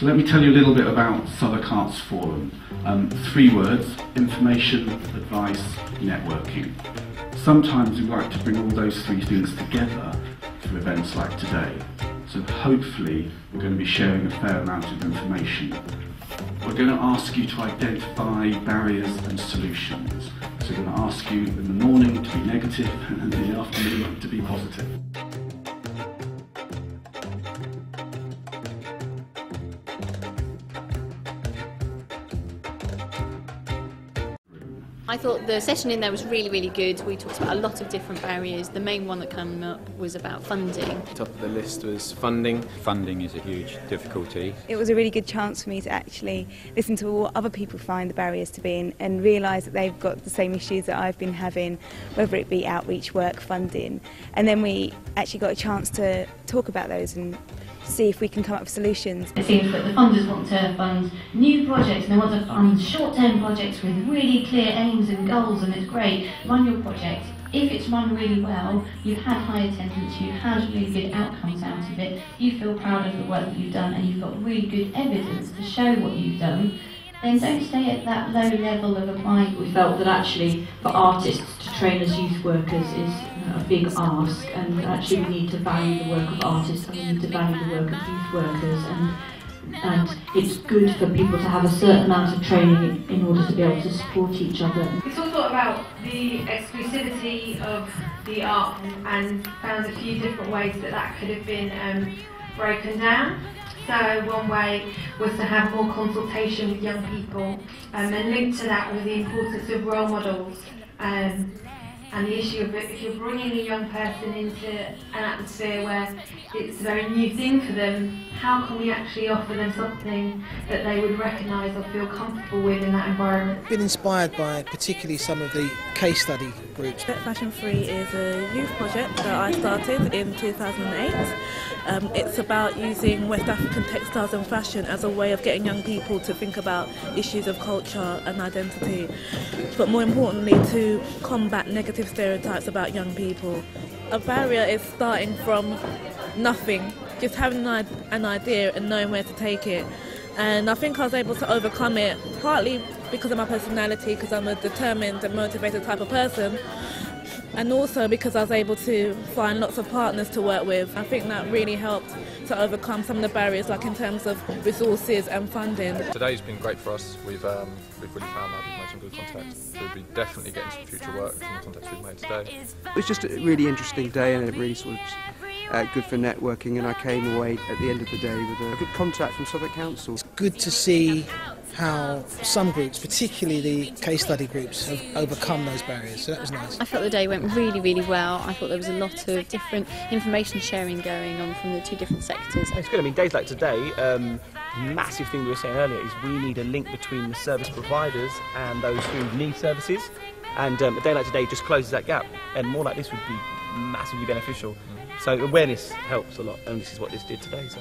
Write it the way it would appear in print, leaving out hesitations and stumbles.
So let me tell you a little bit about SouthwarkArtsForum. 3 words: information, advice, networking. Sometimes we like to bring all those 3 things together through events like today. So hopefully we're going to be sharing a fair amount of information. We're going to ask you to identify barriers and solutions. So we're going to ask you in the morning to be negative and in the afternoon to be positive. I thought the session in there was really good. We talked about a lot of different barriers. The main one that came up was about funding. Top of the list was funding. Funding is a huge difficulty. It was a really good chance for me to actually listen to what other people find the barriers to be in and realise that they've got the same issues that I've been having, whether it be outreach work, funding. And then we actually got a chance to talk about those and see if we can come up with solutions. It seems that the funders want to fund new projects and they want to fund short-term projects with really clear aims and goals, and it's great. Run your project. If it's run really well, you've had high attendance, you've had really good outcomes out of it, you feel proud of the work that you've done and you've got really good evidence to show what you've done, then don't stay at that low level of applying. We felt that actually for artists to train as youth workers is a big ask, and actually we need to value the work of artists and we need to value the work of youth workers, and it's good for people to have a certain amount of training in order to be able to support each other. We talked a lot about the exclusivity of the art and found a few different ways that could have been broken down. So one way was to have more consultation with young people, and linked to that was the importance of role models and the issue of if you're bringing a young person into an atmosphere where it's a very new thing for them, how can we actually offer them something that they would recognise or feel comfortable with in that environment? I've been inspired by particularly some of the case study groups. Fashion Free is a youth project that I started in 2008. It's about using West African textiles and fashion as a way of getting young people to think about issues of culture and identity, but more importantly to combat negative stereotypes about young people. A barrier is starting from nothing, just having an idea and knowing where to take it. And I think I was able to overcome it, partly because of my personality, because I'm a determined and motivated type of person, and also because I was able to find lots of partners to work with. I think that really helped to overcome some of the barriers, like in terms of resources and funding. Today's been great for us. We've really found that we've made some good contacts. We'll be definitely getting some future work from the contacts we've made today. It was just a really interesting day, and it really sort of good for networking, and I came away at the end of the day with a good contact from Southwark Council. It's good to see how some groups, particularly the case study groups, have overcome those barriers, so that was nice. I felt the day went really well. I thought there was a lot of different information sharing going on from the 2 different sectors. It's good. I mean, days like today, massive thing we were saying earlier is we need a link between the service providers and those who need services, and a day like today just closes that gap, and more like this would be massively beneficial. So awareness helps a lot, and this is what this did today. So.